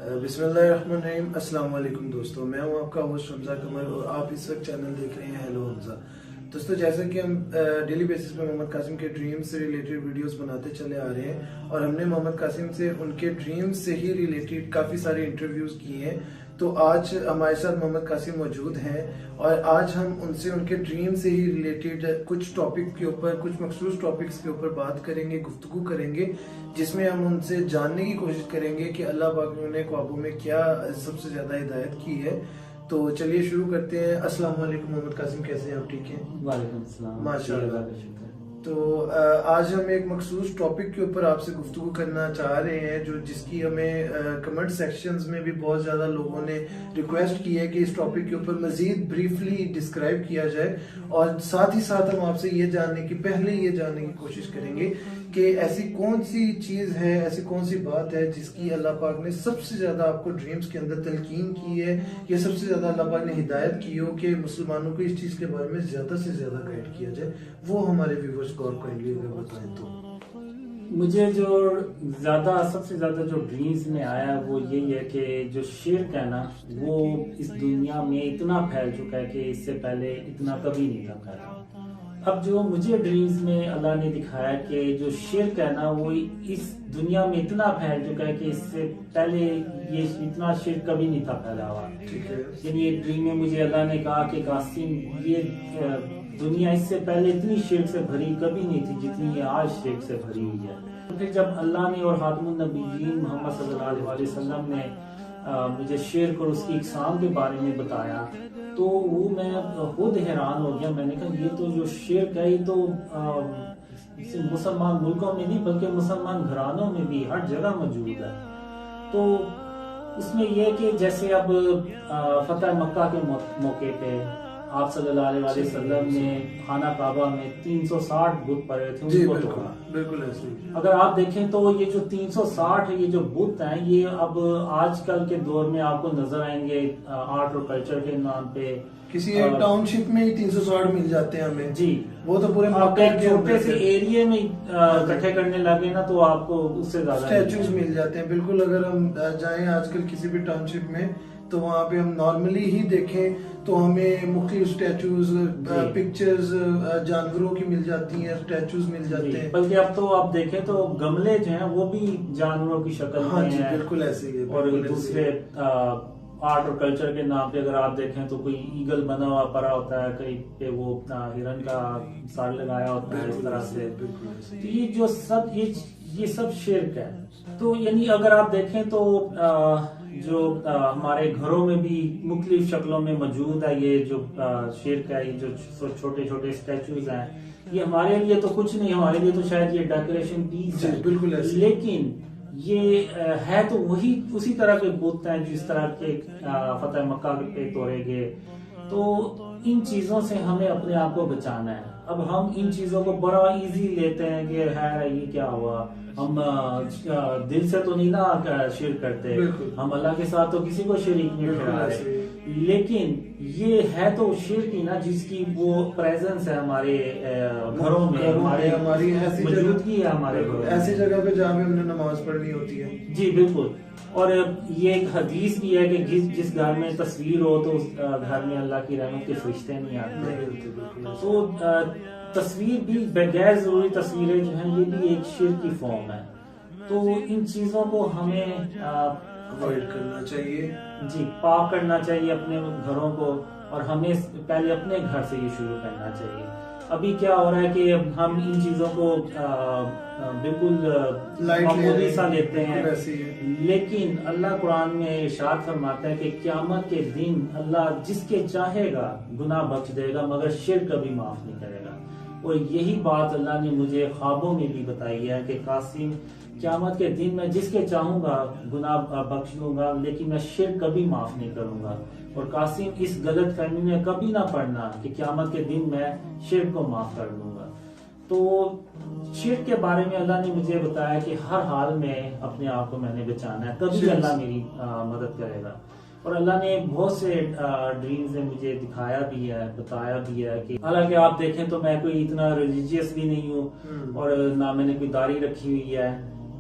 बिस्मिल्लाहिर्रहमानिर्रहीम। अस्सलाम वालेकुम दोस्तों, मैं हूं आपका होस्ट हमजा कमर और आप इस वक्त चैनल देख रहे हैं हेलो हमजा। दोस्तों, जैसा कि हम डेली बेसिस पे मोहम्मद कासिम के ड्रीम्स से रिलेटेड वीडियोस बनाते चले आ रहे हैं और हमने मोहम्मद कासिम से उनके ड्रीम्स से ही रिलेटेड काफ़ी सारे इंटरव्यूज़ किए हैं। तो आज हमारे साथ मोहम्मद कासिम मौजूद हैं और आज हम उनसे उनके ड्रीम से ही रिलेटेड कुछ टॉपिक के ऊपर, कुछ मखसूस टॉपिक्स के ऊपर बात करेंगे, गुफ्तगू करेंगे, जिसमें हम उनसे जानने की कोशिश करेंगे कि अल्लाह पाक ने उन्हें ख्वाबों में क्या सबसे ज़्यादा हिदायत की है। तो चलिए शुरू करते हैं। अस्सलाम वालेकुम मोहम्मद कासिम, कैसे हैं आप? ठीक हैं? वालेकुम सलाम। माशाअल्लाह। तो आज हम एक मखसूस टॉपिक के ऊपर आपसे गुफ्तगू करना चाह रहे हैं जिसकी हमें कमेंट सेक्शंस में भी बहुत ज़्यादा लोगों ने रिक्वेस्ट की है कि इस टॉपिक के ऊपर मज़ीद ब्रीफली डिस्क्राइब किया जाए। और साथ ही साथ हम आपसे ये जानने की कोशिश करेंगे कि ऐसी कौन सी चीज़ है, ऐसी कौन सी बात है जिसकी अल्लाह पाक ने सबसे ज़्यादा आपको ड्रीम्स के अंदर तलकीन की है, या सबसे ज़्यादा अल्लाह पाक ने हिदायत की हो कि मुसलमानों को इस चीज़ के बारे में ज़्यादा से ज़्यादा गाइड किया जाए। वो हमारे व्यूवर्स को आप काइंडली अगर बताएं तो। मुझे जो सबसे ज्यादा जो ड्रीम्स में आया वो यही है कि जो शिर्क है ना, वो इस दुनिया में इतना फैल चुका है कि इससे पहले इतना कभी नहीं था फैला। अब जो मुझे ड्रीम्स में अल्लाह ने दिखाया कि जो शिर्क है ना, वो इस दुनिया में इतना फैल चुका है कि इससे पहले ये इतना शिर्क कभी नहीं था फैला हुआ। ठीक है। यानी ये ड्रीम में मुझे अल्लाह ने कहा कि कासिम, ये दुनिया इससे पहले इतनी शिर्क से भरी कभी नहीं थी जितनी ये आज शिर्क से भरी हुई है। तो फिर जब अल्लाह ने और खातमुन नबीयीन मोहम्मद सल्लल्लाहु अलैहि वसल्लम ने मुझे शिर्क और उसकी इकसाम के बारे में बताया, तो वो मैं खुद हैरान हो गया। मैंने कहा ये तो जो शिर्क है, ये तो मुसलमान मुल्कों में नहीं बल्कि मुसलमान घरानों में भी हर जगह मौजूद है। तो उसमें यह कि जैसे अब फतह मक्का के मौके पे आप सल्लल्लाहु अलैहि वसल्लम ने खाना काबा में 360 बुत पड़े थे, उनको तोड़ा। बिल्कुल ऐसे। अगर आप देखें तो ये जो 360 ये जो बुत हैं, ये अब आजकल के दौर में आपको नजर आएंगे आर्ट और कल्चर के नाम पे। किसी एक टाउनशिप में ही 360 मिल जाते हैं हमें। जी, वो तो पूरे आप एक छोटे से एरिया में इकट्ठे करने लगे ना, तो आपको उससे ज्यादा स्टैचूज मिल जाते हैं। बिल्कुल, अगर हम जाएं आजकल किसी भी टाउनशिप में, तो वहाँ पे हम नॉर्मली ही देखें तो हमें मुख्तलिफ स्टैचूज, पिक्चर्स जानवरों की मिल जाती हैं, स्टैचूज मिल जाते हैं। बल्कि अब तो आप देखें तो गमले जो हैं वो भी जानवरों की शक्ल में हैं। बिल्कुल ऐसे ही है। और दूसरे आर्ट और कल्चर के नाम पे अगर आप देखें तो कोई ईगल बना हुआ पड़ा होता है, कहीं पे वो हिरन का सार लगाया होता है, इस तरह से। तो ये जो सब ये सब शिर्क है। तो यानी अगर आप देखें तो जो हमारे घरों में भी मुख्तलिफ शक्लों में मौजूद है ये जो शिर्क है, ये जो छोटे छोटे स्टैचूज हैं, ये हमारे लिए तो कुछ नहीं, हमारे लिए तो शायद ये डेकोरेशन पीस है। बिल्कुल ऐसे। लेकिन ये है तो वही उसी तरह के बुत हैं जिस तरह के फतेह मक्का पे तोड़े गए। तो इन चीजों से हमें अपने आप को बचाना है। अब हम इन चीजों को बड़ा इजी लेते हैं कि है ये क्या हुआ, हम दिल से तो नहीं ना शिर्क करते, हम अल्लाह के साथ तो किसी को शरीक नहीं ठहरा रहे। लेकिन ये है तो शिर्क ही ना, जिसकी वो प्रेजेंस है हमारे घरों में, हमारी मौजूदगी है हमारे घरों में, ऐसी जगह पे जहाँ पे हमने नमाज पढ़नी होती है। जी बिल्कुल। और ये एक हदीस भी है कि जिस घर में तस्वीर हो तो उस घर में अल्लाह की रहमत के फरिश्ते नहीं आते। तो तस्वीर भी, बगैर जरूरी तस्वीरें जो हैं, ये भी एक शिर्क की फॉर्म है। तो इन चीजों को हमें अवॉइड करना चाहिए। जी, पाक करना चाहिए अपने घरों को, और हमें पहले अपने घर से ये शुरू करना चाहिए। अभी क्या हो रहा है कि हम इन चीजों को बिल्कुल मामूली सा लेते हैं। लेकिन अल्लाह कुरान में इरशाद फरमाता है कि क़यामत के दिन अल्लाह जिसके चाहेगा गुनाह बख्श देगा, मगर शिर्क कभी माफ नहीं करेगा। और यही बात अल्लाह ने मुझे ख्वाबों में भी बताई है कि कासिम, क़यामत के दिन मैं जिसके चाहूंगा गुनाह बख्श दूंगा, लेकिन मैं शिर्क कभी माफ नहीं करूंगा। और कासिम, इस गलत फहमी में कभी ना पड़ना कि क़यामत के दिन मैं शिर्क को माफ कर दूंगा। तो शिर्क के बारे में अल्लाह ने मुझे बताया कि हर हाल में अपने आप को मैंने बचाना है, तभी अल्लाह मेरी मदद करेगा। और अल्लाह ने बहुत से ड्रीम्स में मुझे दिखाया भी है, बताया भी है कि हालांकि आप देखें तो मैं कोई इतना रिलीजियस भी नहीं हूँ और ना मैंने कोई दाढ़ी रखी हुई है,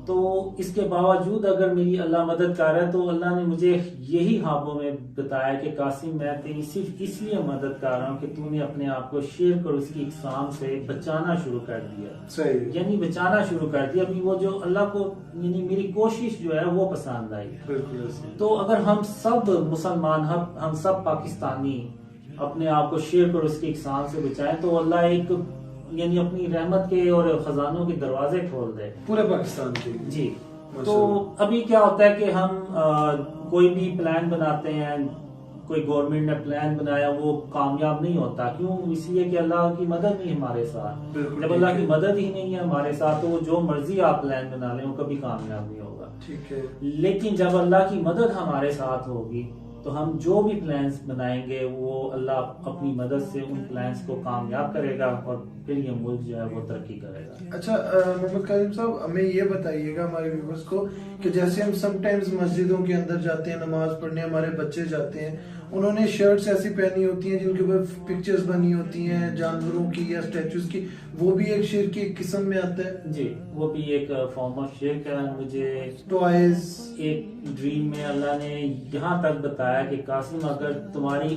तो इसके बावजूद अगर मेरी अल्लाह मदद कर रहा है तो अल्लाह ने मुझे यही ख्वाबों में बताया कि कासिम मैं तेरी सिर्फ इसलिए मदद कर रहा हूँ कि तूने अपने आप को शेर कर उसकी इकसाम से बचाना शुरू कर दिया। सही। यानी बचाना शुरू कर दिया। अभी वो जो अल्लाह को यानी मेरी कोशिश जो है वो पसंद आई। बिल्कुल। तो अगर हम सब मुसलमान हम सब पाकिस्तानी अपने आप को शेर कर उसकी इकसाम से बचाएं तो अल्लाह एक यानी अपनी रहमत के और खजानों के दरवाजे खोल दे पूरे पाकिस्तान के लिए। जी। तो अभी क्या होता है कि हम कोई भी प्लान बनाते हैं, कोई गवर्नमेंट ने प्लान बनाया वो कामयाब नहीं होता। क्यों? इसलिए कि अल्लाह की मदद नहीं हमारे साथ। जब अल्लाह की मदद ही नहीं है हमारे साथ तो जो मर्जी आप प्लान बना लें वो कभी कामयाब नहीं होगा। ठीक है। लेकिन जब अल्लाह की मदद हमारे साथ होगी तो हम जो भी प्लान्स बनाएंगे वो अल्लाह अपनी मदद से उन प्लान्स को कामयाब करेगा और फिर ये मुल्क जो है वो तरक्की करेगा। अच्छा मोहम्मद कासिम साहब, हमें ये बताइएगा हमारे व्यूअर्स को कि जैसे हम समटाइम्स मस्जिदों के अंदर जाते हैं नमाज पढ़ने, हमारे बच्चे जाते हैं, उन्होंने शर्ट्स ऐसी पहनी होती हैं जिनके ऊपर पिक्चर्स बनी होती हैं जानवरों की या स्टैचूज की, वो भी एक शिर्क की किस्म में आता है। जी, वो भी एक फॉर्म ऑफ शिर्क है। मुझे टॉयज एक ड्रीम में अल्लाह ने यहाँ तक बताया कि कासिम अगर तुम्हारी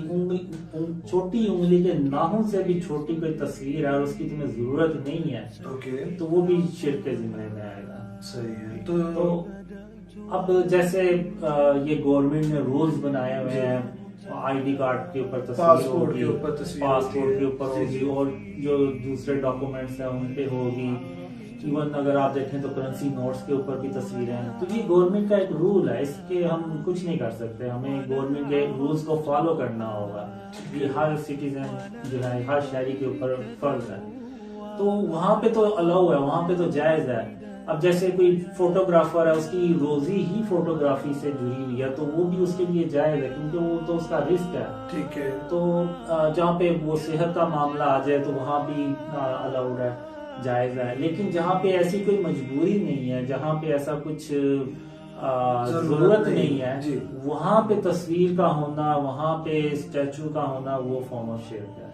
छोटी उंगली के नाखून से भी छोटी कोई तस्वीर है और उसकी तुम्हें जरूरत नहीं है तो वो भी शिर्क के जिम्मे में आएगा। सही है। तो अब जैसे ये गवर्नमेंट ने रूल्स बनाए हुए हैं, आईडी कार्ड के ऊपर तस्वीर पासपोर्ट के ऊपर तस्वीर होगी और जो दूसरे डॉक्यूमेंट्स हैं उन पे होगी। इवन अगर आप देखें तो करेंसी नोट्स के ऊपर भी तस्वीरें हैं। तो ये गवर्नमेंट का एक रूल है, इसके हम कुछ नहीं कर सकते। हमें गवर्नमेंट के रूल्स को फॉलो करना होगा। ये हर सिटीजन जो है, हर शहरी के ऊपर फर्ज है। तो वहाँ पे तो अलाउ है, वहाँ पे तो जायज है। अब जैसे कोई फोटोग्राफर है, उसकी रोजी ही फोटोग्राफी से जुड़ी हुई है तो वो भी उसके लिए जायज है क्योंकि वो तो उसका रिस्क है। ठीक है। तो जहाँ पे वो सेहत का मामला आ जाए तो वहाँ भी अलाउड है, जायज है। लेकिन जहाँ पे ऐसी कोई मजबूरी नहीं है, जहाँ पे ऐसा कुछ जरूरत नहीं है, वहाँ पे तस्वीर का होना, वहाँ पे स्टैचू का होना वो फॉर्म ऑफ शिर्क है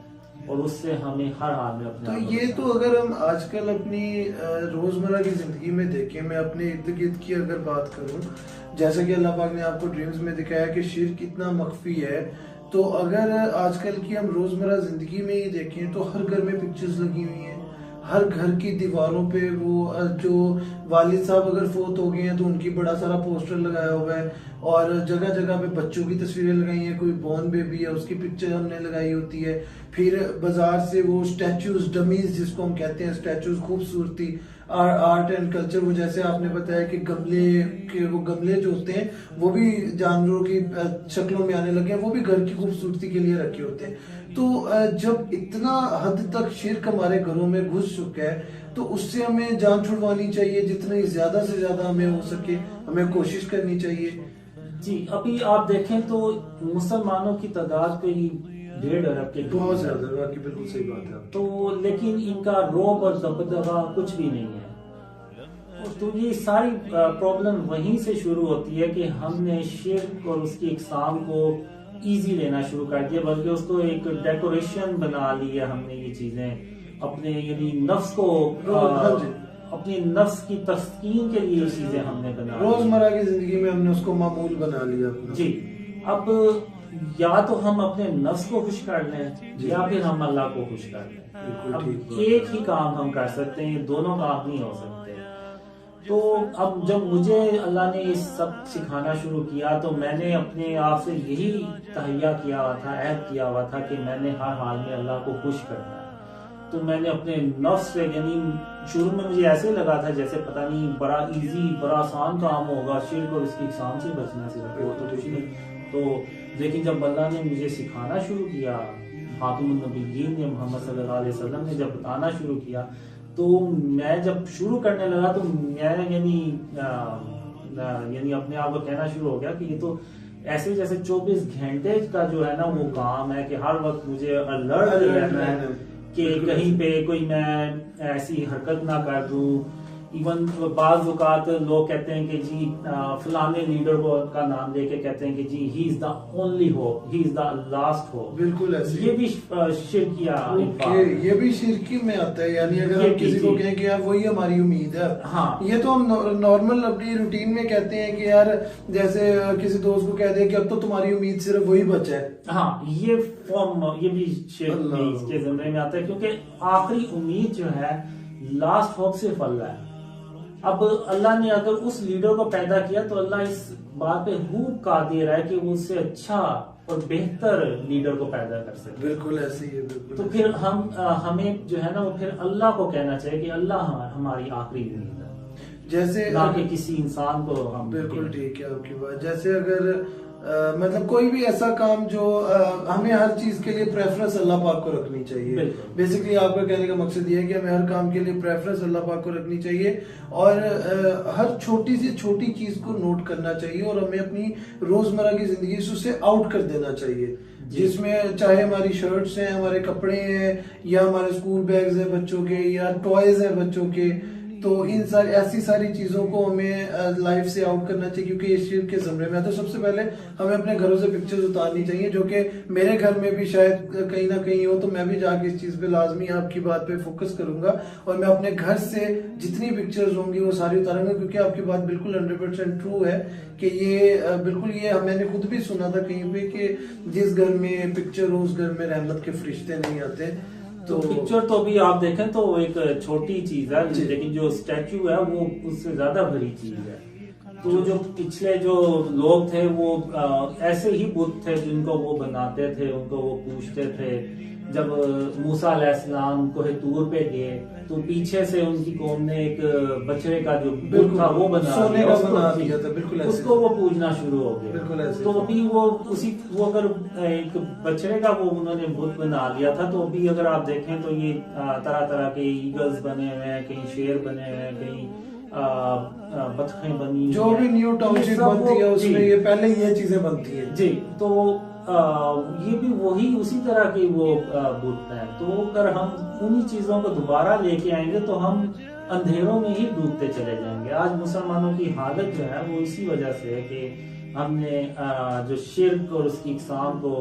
और उससे हमें हर हाल में अपने। तो ये तो अगर हम आजकल अपनी रोजमर्रा की जिंदगी में देखें, मैं अपने इर्द गिर्द की अगर बात करूं, जैसा कि अल्लाह पाक ने आपको ड्रीम्स में दिखाया कि शिर्क कितना मख्फी है, तो अगर आजकल की हम रोजमर्रा जिंदगी में ही देखें तो हर घर में पिक्चर्स लगी हुई हैं, हर घर की दीवारों पे वो जो वालिद साहब अगर फोत हो गए हैं तो उनकी बड़ा सारा पोस्टर लगाया हुआ है और जगह जगह पे बच्चों की तस्वीरें लगाई हैं। कोई बॉर्न बेबी है उसकी पिक्चर हमने लगाई होती है। फिर बाजार से वो स्टैचूज, डमीज जिसको हम कहते हैं, स्टैचूज, खूबसूरती, आर्ट एंड कल्चर, वो जैसे आपने बताया कि गमले जो होते हैं वो भी जानवरों की शक्लों में आने लगे हैं, वो भी घर की खूबसूरती के लिए रखे होते हैं। तो जब इतना हद तक शिर्क हमारे घरों में घुस चुका है तो उससे हमें जान छुड़वानी चाहिए, जितनी ज्यादा से ज्यादा हमें हो सके हमें कोशिश करनी चाहिए। जी, अभी आप देखें तो मुसलमानों की तादाद कोई 1.5 अरब के बहुत ज्यादा, बाकी बिल्कुल सही बात है। तो लेकिन इनका रौब और दबदबा कुछ भी नहीं है। तो ये सारी प्रॉब्लम वहीं से शुरू होती है कि हमने शिर्क और उसकी इकसाम को इजी लेना शुरू कर दिया, बल्कि उसको एक डेकोरेशन बना लिया हमने। ये चीजें अपने यानी नफ्स को अपनी नफ्स की तस्कीन के लिए चीजें हमने बना, रोजमर्रा की जिंदगी में हमने उसको मामूल बना लिया। जी, अब या तो हम अपने नफ्स को खुश कर लें या फिर हम अल्लाह को खुश कर लें। अब एक ही काम हम कर सकते हैं, दोनों काम नहीं हो सकते। तो अब जब मुझे अल्लाह ने ये सब सिखाना शुरू किया तो मैंने अपने आप से यही तहैया किया हुआ था, ऐद किया हुआ था कि मैंने हर हाल में अल्लाह को खुश करना है। तो मैंने अपने नफ्स से, यानी शुरू में मुझे ऐसे लगा था जैसे पता नहीं बड़ा इजी, बड़ा आसान काम होगा, शिर्क और उसकी इकसाम से बचना सिर्फ, वो तो कुछ नहीं। तो लेकिन जब अल्लाह ने मुझे सिखाना शुरू किया, खातमुन नबिय्यीन ने, मोहम्मद सल्लल्लाहु अलैहि वसल्लम ने जब बताना शुरू किया, तो मैं जब शुरू करने लगा तो मैं यानी अपने आप को कहना शुरू हो गया कि ये तो ऐसे जैसे 24 घंटे का जो है ना वो काम है कि हर वक्त मुझे अलर्ट रहना है कि कहीं पे कोई मैं ऐसी हरकत ना कर दूं इवन बाज़ औक़ात लोग कहते हैं कि जी फलाने लीडर को का नाम लेके कहते हैं कि जी he is the only hope, he is the last hope. बिल्कुल ऐसे, ये भी शिरकिया, ये भी शिरकी में आता है। यानी अगर हम किसी को कहें कि यार वही हमारी उम्मीद है, हाँ, ये तो हम नॉर्मल अपनी रूटीन में कहते हैं कि यार जैसे किसी दोस्त को कह दे कि अब तो तुम्हारी उम्मीद सिर्फ वही बचा है। हाँ, ये फॉर्म, ये भी शिरक के ज़िम्मे में आता है, क्योंकि आखिरी उम्मीद जो है, लास्ट होप सिर्फ अल्लाह है। अब अल्लाह ने अगर उस लीडर को पैदा किया तो अल्लाह इस बात पे खूब कादिर है कि वो उससे अच्छा और बेहतर लीडर को पैदा कर सके। बिल्कुल ऐसे ही है, बिल्कुल। तो फिर हमें जो है ना, वो फिर अल्लाह को कहना चाहिए कि अल्लाह हमारी आखिरी उम्मीद है, जैसे ना कि किसी इंसान को हम। बिल्कुल ठीक है आपकी बात। जैसे अगर मतलब कोई भी ऐसा काम जो हमें हर चीज के लिए प्रेफरेंस अल्लाह पाक को रखनी चाहिए। बेसिकली आपका कहने का मकसद ये है कि हमें हर काम के लिए प्रेफरेंस अल्लाह पाक को रखनी चाहिए और हर छोटी से छोटी चीज को नोट करना चाहिए और हमें अपनी रोजमर्रा की जिंदगी से उसे आउट कर देना चाहिए, जिसमें चाहे हमारी शर्ट्स हैं, हमारे कपड़े हैं, या हमारे स्कूल बैग्स हैं बच्चों के, या टॉयज हैं बच्चों के। तो इन ऐसी सारी चीजों को हमें लाइफ से आउट करना चाहिए, क्योंकि ये शिर्क के ज़मरे में है। तो सबसे पहले हमें अपने घरों से पिक्चर्स उतारनी चाहिए, जो कि मेरे घर में भी शायद कहीं ना कहीं हो, तो मैं भी जाके इस चीज पे लाजमी आपकी बात पे फोकस करूंगा और मैं अपने घर से जितनी पिक्चर्स होंगी वो सारी उतारूंगा, क्योंकि आपकी बात बिल्कुल 100% ट्रू है कि ये बिल्कुल, ये मैंने खुद भी सुना था कहीं पे कि जिस घर में पिक्चर हो उस घर में रहमत के फरिश्ते नहीं आते। तो पिक्चर तो अभी आप देखें तो एक छोटी चीज है, लेकिन जो स्टैचू है वो उससे ज्यादा बड़ी चीज है। तो जो पिछले जो लोग थे वो ऐसे ही बुत थे जिनको वो बनाते थे, उनको वो पूछते थे। जब मूसा अलैहिस्सलाम कोहे तूर पे गए तो पीछे से उनकी कौम ने एक बछड़े का जो बुत था वो बना दिया था, बिल्कुल उसको वो पूजना शुरू हो गया। तो अभी वो अगर एक बछड़े का वो उन्होंने बुत बना लिया था, तो अभी अगर आप देखें तो ये तरह तरह के ईगल्स बने हुए हैं, कहीं शेर बने हुए हैं, कहीं बतखें बनी, जो भी न्यू टाउनशिप बनती है उसमें ये पहले ये चीजें बनती है जी। तो ये भी वही उसी तरह के वो बुत हैं। तो अगर हम उन्हीं चीजों को दोबारा लेके आएंगे तो हम अंधेरों में ही डूबते चले जाएंगे। आज मुसलमानों की हालत जो है वो इसी वजह से है कि हमने जो शिर्क और उसकी इकसाम को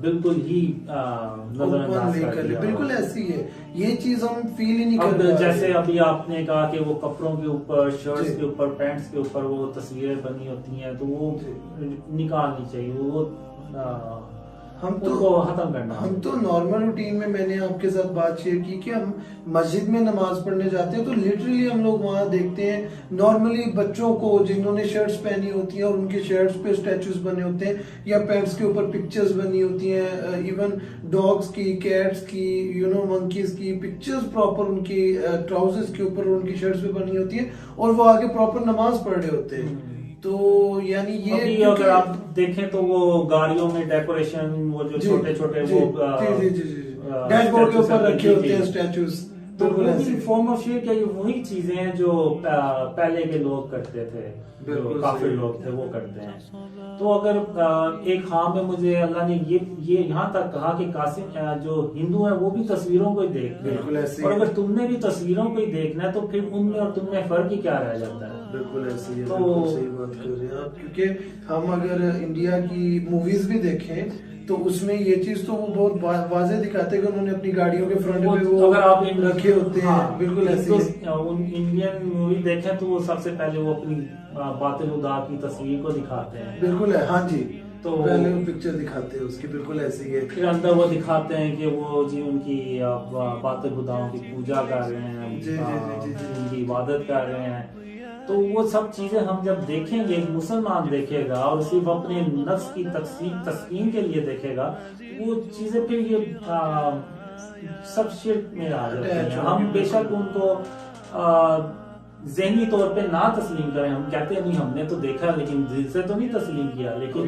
बिल्कुल ही नजरअंदाज कर दिया। बिल्कुल ऐसी है ये चीज, हम फील ही नहीं कर रहे। जैसे अभी आपने कहा कि वो कपड़ों के ऊपर, शर्ट्स के ऊपर, पैंट्स के ऊपर वो तस्वीरें बनी होती हैं, तो वो निकालनी चाहिए, वो हम तो खत्म करना। हम तो नॉर्मल रूटीन में, मैंने आपके साथ बात शेयर की कि हम मस्जिद में नमाज पढ़ने जाते हैं तो लिटरली हम लोग वहां देखते हैं नॉर्मली बच्चों को जिन्होंने शर्ट्स पहनी होती हैं और उनके शर्ट्स पे स्टैचूज बने होते हैं या पैंट्स के ऊपर पिक्चर्स बनी होती हैं, इवन डॉग्स की, कैट्स की, मंकीज की पिक्चर्स प्रॉपर उनकी ट्राउजर्स के ऊपर, उनकी शर्ट्स पे बनी होती है और वो आगे प्रॉपर नमाज पढ़ रहे होते हैं। तो यानी ये अगर आप देखें तो वो गाड़ियों में डेकोरेशन, वो जो छोटे छोटे वो डैशबोर्ड के ऊपर रखे होते हैं स्टैचूज, तो वही फॉर्म ऑफ शेप है, वही चीजें हैं जो पहले के लोग करते थे, काफी लोग थे वो करते हैं। तो अगर एक खाम में मुझे अल्लाह ने ये यहाँ तक कहा कि कासिम जो हिंदू है वो भी तस्वीरों को ही देखते हैं, और अगर तुमने भी तस्वीरों को ही देखना है तो फिर उनमें और तुमने फर्क ही क्या रह जाता है। बिल्कुल ऐसी है, तो सही बात कर रहे हैं आप, क्योंकि हम अगर इंडिया की मूवीज भी देखें तो उसमें ये चीज तो वो बहुत वाज़ेह दिखाते हैं कि उन्होंने अपनी गाड़ियों के फ्रंट पे वो अगर आप रखे होते हैं। बिल्कुल ऐसे इंडियन मूवी देखें तो वो सबसे पहले वो अपनी बातिल खुदा की तस्वीर को दिखाते हैं। बिल्कुल है, हाँ जी। तो पहले वो पिक्चर दिखाते हैं उसकी, बिल्कुल ऐसी है। फिर अंदर वो दिखाते हैं कि वो जी उनकी बातिल खुदाओं की पूजा कर रहे हैं, उनकी इबादत कर रहे हैं। तो वो सब चीजें हम जब देखेंगे, मुसलमान देखेगा और सिर्फ अपने नफ्स की तस्कीन के लिए देखेगा, वो चीजें फिर ये सब शिर्क में आ जाते हैं। हम बेशक उनको ज़हनी तौर पे ना तस्लीम करें, हम कहते हैं नहीं हमने तो देखा लेकिन दिल से तो नहीं तस्लीम किया, लेकिन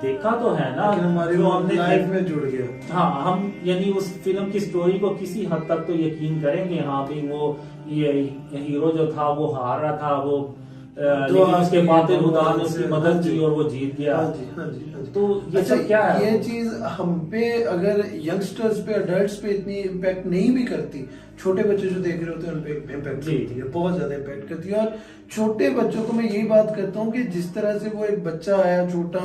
देखा तो है ना, जो हमने लाइफ में जुड़ गया। हाँ, हम यानी उस फिल्म की स्टोरी को किसी हद तक तो यकीन करेंगे, हाँ भाई वो ये हीरो जो था वो हार रहा था, वो लेकिन उसके बातिल खुदा ने उसकी मदद की और वो जीत गया। हाँ जी, हाँ जी, हाँ जी। तो ये सब क्या है? ये चीज हम पे, अगर यंगस्टर्स पे, अडल्ट्स पे इतनी इम्पैक्ट नहीं भी करती, छोटे बच्चे जो देख रहे होते हैं उन पे इम्पैक्ट करती है, बहुत ज्यादा इम्पैक्ट करती है। और छोटे बच्चों को मैं यही बात करता हूँ कि जिस तरह से वो एक बच्चा आया छोटा,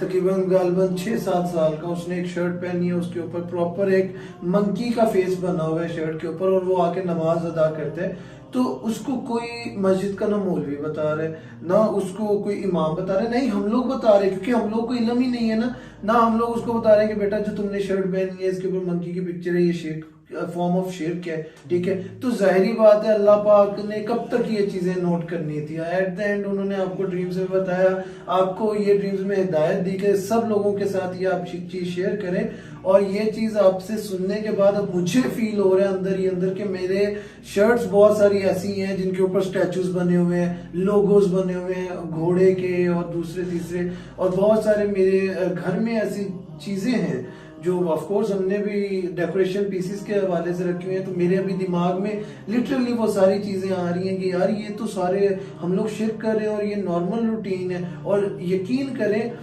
तकरीबन गालबन 6-7 साल का, उसने एक शर्ट पहनी है, उसके ऊपर प्रॉपर एक मंकी का फेस बना हुआ है शर्ट के ऊपर, और वो आके नमाज अदा करते हैं, तो उसको कोई मस्जिद का ना मौलवी बता रहे, ना उसको कोई इमाम बता रहे, नहीं हम लोग बता रहे, क्योंकि हम लोग को इल्म ही नहीं है ना हम लोग उसको बता रहे हैं कि बेटा जो तुमने शर्ट पहनी है इसके ऊपर मंकी की पिक्चर है, ये शिर्क, फॉर्म ऑफ शिर्क है, ठीक है। तो जाहिरी बात है अल्लाह पाक ने कब तक ये चीजें नोट करनी थी। एट द एंड उन्होंने आपको ड्रीम्स में बताया, आपको ये ड्रीम्स में हिदायत दी कि सब लोगों के साथ ये आप चीज शेयर करें। और ये चीज आपसे सुनने के बाद अब मुझे फील हो रहा है अंदर ही अंदर कि मेरे शर्ट्स बहुत सारी ऐसी हैं जिनके ऊपर स्टैचूज बने हुए हैं, लोगोस बने हुए हैं घोड़े के और दूसरे तीसरे, और बहुत सारे मेरे घर में ऐसी चीजें हैं जो ऑफ कोर्स हमने भी डेकोरेशन पीसेस के हवाले से रखे हुए हैं। तो मेरे अभी दिमाग में लिटरली वो सारी चीजें आ रही हैं कि यार ये तो सारे हम लोग शिर्क कर रहे हैं और ये नॉर्मल रूटीन है। और यकीन करें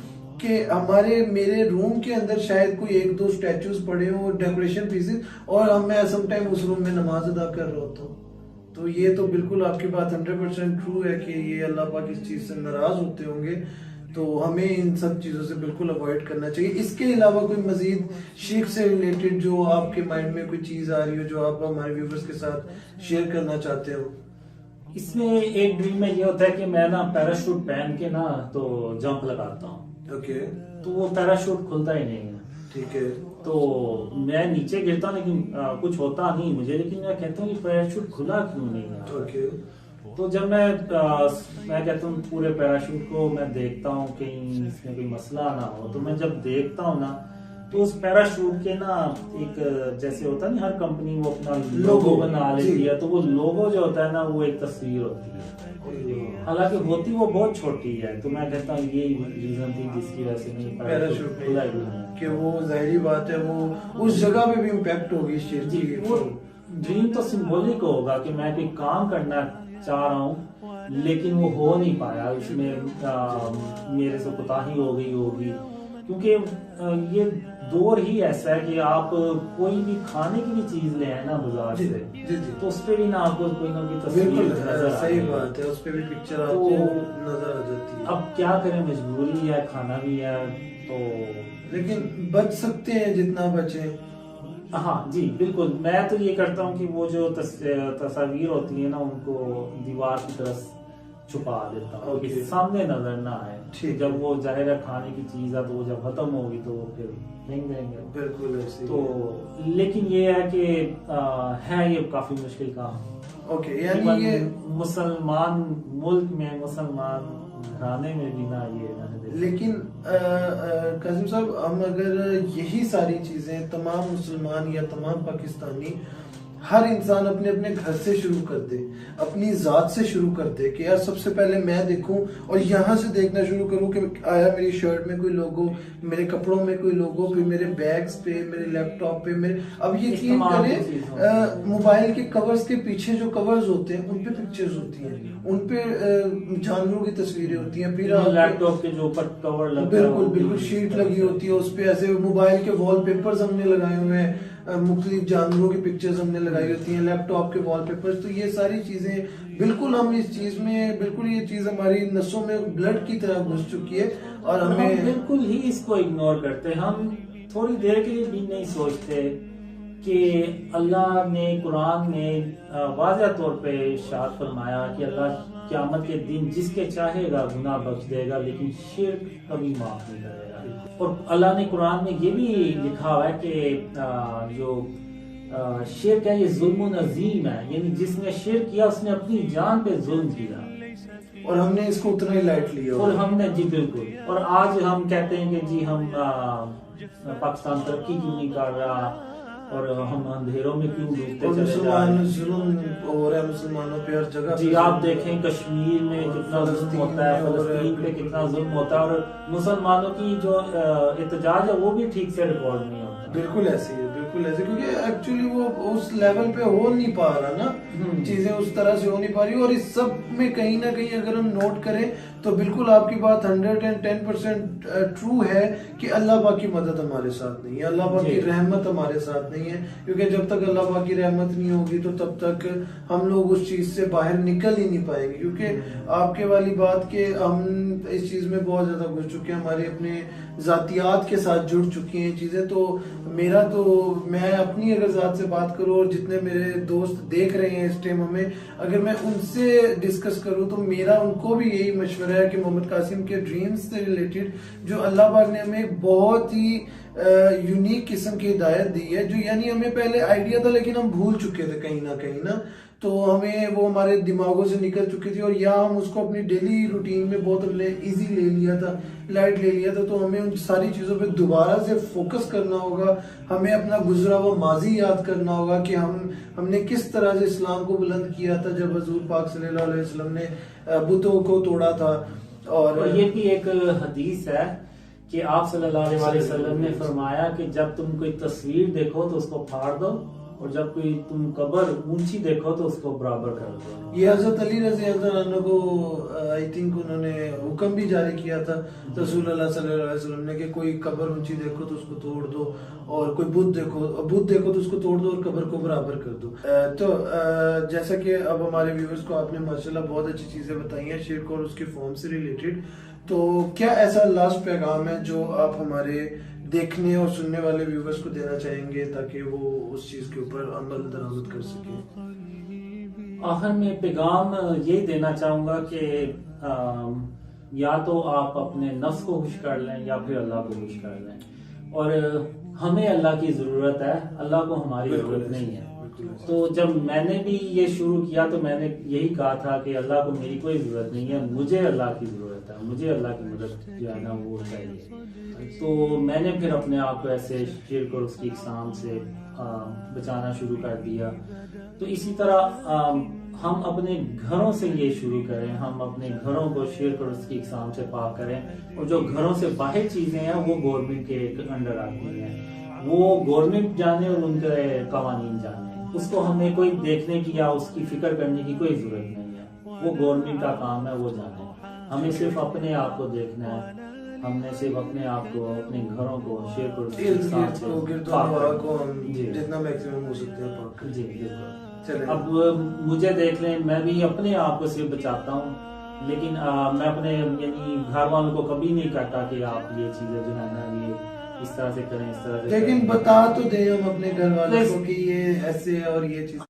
कि मेरे रूम के अंदर शायद कोई 1-2 स्टैचूज पड़े हो, डेकोरेशन पीसेस, और मैं सम टाइम उस रूम में नमाज अदा कर रहा होता हूँ। तो ये तो बिल्कुल आपकी बात 100% ट्रू है कि ये अल्लाह पाक इस चीज से नाराज होते होंगे। तो हमें इन सब चीजों से बिल्कुल अवॉइड करना चाहिए। इसके अलावा कोई मजीद शिर्क से रिलेटेड जो आपके माइंड में कोई चीज आ रही हो जो आप हमारे व्यूवर्स के साथ शेयर करना चाहते हो? इसमें एक ड्रीम में ये होता है कि मैं ना पैराशूट पहन के ना तो जंप लगाता हूँ। ओके। तो वो पैराशूट खुलता ही नहीं है, ठीक है। तो मैं नीचे गिरता हूँ लेकिन कुछ होता नहीं मुझे, लेकिन मैं कहता हूँ ये पैराशूट खुला क्यों नहीं है। ओके। तो जब मैं कहता हूँ पूरे पैराशूट को मैं देखता हूँ कहीं इसमें कोई मसला ना हो, तो मैं जब देखता हूँ ना तो उस पैराशूट के ना एक जैसे होता है ना हर कंपनी वो अपना लोगो बना लेती है, तो वो लोगो जो होता है ना वो एक तस्वीर होती है, हालांकि होती वो बहुत छोटी है। तो मैं कहता हूँ ये रीजन थी जिसकी वजह से नहीं पैराशूट खुला ही नहीं कि वो जाहिर बात है वो उस जगह पे भी इम्पैक्ट होगी इस चीज की। वो ड्रीम तो सिंबॉलिक होगा कि मैं कोई काम करना चाह रहा हूँ लेकिन वो हो नहीं पाया, उसमें मेरे से कोताही हो गई होगी, क्योंकि ये दौर ही ऐसा है कि आप कोई भी खाने की भी चीज ले आए ना बाजार से, तो उस पे भी ना आपको कोई ना कोई तस्वीर नजर, सही बात है, उस पे भी पिक्चर आपको नजर आ जाती है। अब क्या करें, मजबूरी है, खाना भी है, तो लेकिन बच सकते हैं जितना बचे। हाँ जी बिल्कुल। मैं तो ये करता हूँ कि वो जो तस्वीर होती है ना उनको दीवार की तरफ छुपा देता हूँ कि सामने नजर ना आए। जब वो जाहिर है खाने की चीज है तो वो जब खत्म होगी तो वो फिर फेंक देंगे। बिल्कुल ऐसे। तो लेकिन ये है कि है ये काफी मुश्किल काम। ओके, यानी ये मुसलमान मुल्क में मुसलमान घराने में भी ना ये मैंने। लेकिन कासिम साहब, हम अगर यही सारी चीजें तमाम मुसलमान या तमाम पाकिस्तानी, हर इंसान अपने अपने घर से शुरू कर दे, अपनी जात से शुरू कर दे कि यार सबसे पहले मैं देखूं और यहाँ से देखना शुरू करूं कि आया मेरी शर्ट में कोई लोगो, मेरे कपड़ों में कोई लोगो, फिर मेरे बैग्स पे, मेरे लैपटॉप पे, मेरे अब यकीन करें मोबाइल के कवर्स के पीछे जो कवर्स होते हैं उन पे पिक्चर्स होती हैं, उन पे जानवरों की तस्वीरें होती हैं, फिर लैपटॉप के जो ऊपर कवर लगा बिल्कुल बिल्कुल शीट लगी होती है, उस पे ऐसे मोबाइल के वॉलपेपर्स हमने लगाए हुए हैं, मुख्तलिफ जानवरों की पिक्चर्स हमने लगाई होती हैं, लैपटॉप के वॉलपेपर्स। तो ये सारी चीजें बिल्कुल हम इस चीज में बिल्कुल ये चीज हमारी नसों में ब्लड की तरह घुस चुकी है और हमें बिल्कुल ही इसको इग्नोर करते। हम थोड़ी देर के लिए भी नहीं सोचते कि अल्लाह ने कुरान में वाज़ह तौर पे इरशाद फरमाया कि अल्लाह क़यामत के दिन जिसके चाहेगा गुनाह बख्श देगा लेकिन शिर्क कभी माफ नहीं करेगा। और अल्लाह ने कुरान में ये भी लिखा हुआ है कि जो शिर्क है ये जुल्म अजीम है, यानी जिसने शिर्क किया उसने अपनी जान पे जुल्म किया और हमने इसको उतना ही लाइट लिया और हमने जी बिल्कुल। और आज हम कहते हैं कि जी हम पाकिस्तान तरक्की क्यों नहीं कर रहा, और हम अंधेरों में क्यों डूबते और चले जा रहे मुसलमान हैं। जुल्म हो रहा है मुसलमानों पे हर जगह जी आप देखें कश्मीर में कितना जुल्म होता है, फलस्तीन पे कितना जुल्म होता है, और मुसलमानों की जो एहतजाज है वो भी ठीक से रिकॉर्ड नहीं होता। बिल्कुल ऐसी है, बिल्कुल ऐसे, क्योंकि एक्चुअली वो उस लेवल पे हो नहीं पा रहा ना, चीजें उस तरह से हो नहीं पा रही। और इस सब में कहीं ना कहीं अगर हम नोट करें तो बिल्कुल आपकी बात 110% ट्रू है कि अल्लाह पाक की मदद हमारे साथ नहीं है, अल्लाह पाक की रहमत हमारे साथ नहीं है। क्योंकि जब तक अल्लाह पाक की रहमत नहीं होगी तो तब तक हम लोग उस चीज से बाहर निकल ही नहीं पाएंगे। क्योंकि आपके वाली बात के हम इस चीज में बहुत ज्यादा घुस चुके हैं, हमारे अपने जातियात के साथ जुड़ चुकी हैं चीजें। तो मेरा तो मैं अपनी अगर जात से बात करूं और जितने मेरे दोस्त देख रहे हैं इस टाइम हमें, अगर मैं उनसे डिस्कस करूं तो मेरा उनको भी यही मशवरा है कि मोहम्मद कासिम के ड्रीम्स से रिलेटेड जो अल्लाह पाक ने हमें एक बहुत ही यूनिक किस्म की हिदायत दी है, जो यानी हमें पहले आइडिया था लेकिन हम भूल चुके थे कहीं ना, तो हमें वो हमारे दिमागों से निकल चुकी थी, और या हम उसको अपनी डेली रूटीन में बहुत इजी ले लिया था, लाइट ले लिया था। तो हमें उन सारी चीजों पे दोबारा से फोकस करना होगा, हमें अपना गुजरा हुआ माजी याद करना होगा कि हमने किस तरह से इस्लाम को बुलंद किया था जब हजूर पाक सल्लल्लाहु अलैहि वसल्लम ने बुतों को तोड़ा था। और ये भी एक हदीस है कि आप सल्लल्लाहु अलैहि वसल्लम ने फरमाया कि जब तुम कोई तस्वीर देखो तो उसको फाड़ दो, और जब कोई तुम कब्र ऊंची देखो तो उसको बराबर कर दो। ये हजरत अली रज़ी अल्लाह अन्हु को आई थिंक उन्होंने हुक्म भी जारी किया था रसूल अल्लाह सल्लल्लाहु अलैहि वसल्लम ने कि कोई कब्र ऊंची देखो तो उसको तोड़ दो, और कोई बुत देखो तो उसको तोड़ दो और कब्र को बराबर कर दो। तो जैसा कि अब हमारे व्यूअर्स को आपने माशाल्लाह बहुत अच्छी चीजें बताई हैं शिर्क और उसके फॉर्म से रिलेटेड, तो क्या ऐसा लास्ट पैगाम है जो आप हमारे देखने और सुनने वाले व्यूवर्स को देना चाहेंगे ताकि वो उस चीज के ऊपर अमल दरामद कर सके? आखिर में पैगाम ये देना चाहूंगा कि या तो आप अपने नफ्स को खुश कर लें या फिर अल्लाह को खुश कर लें। और हमें अल्लाह की जरूरत है, अल्लाह को हमारी जरूरत नहीं है। तो जब मैंने भी ये शुरू किया तो मैंने यही कहा था कि अल्लाह को मेरी कोई जरूरत नहीं है, मुझे अल्लाह की जरूरत है, मुझे अल्लाह की मदद जो है ना वो चाहिए। तो मैंने फिर अपने आप को ऐसे शिर्क और उसकी इकसाम से बचाना शुरू कर दिया। तो इसी तरह हम अपने घरों से ये शुरू करें, हम अपने घरों को शिर्क और उसकी इकसाम से पाक करें, और जो घरों से बाहर चीजें हैं वो गवर्नमेंट के अंडर आती हैं, वो गवर्नमेंट जाने और उनके कवानीन जाने, उसको हमें कोई देखने की या उसकी फिक्र करने की कोई जरूरत नहीं है। वो गवर्नमेंट का काम है, वो जाने। हमें सिर्फ अपने आप को देखना है, हमने सिर्फ अपने आप को, अपने घरों को शिर्क और जितना मैक्सिमम हो सकते हैं पाक करें। जी बिल्कुल। अब मुझे देख लें, मैं भी अपने आप को सिर्फ बचाता हूँ, लेकिन मैं अपने यानी घर वालों को कभी नहीं कहता कि आप ये चीजें जो है ना ये इस तरह से करें, इस तरह से। लेकिन बता तो दें हम अपने घर वालों को कि ये ऐसे है और ये चीज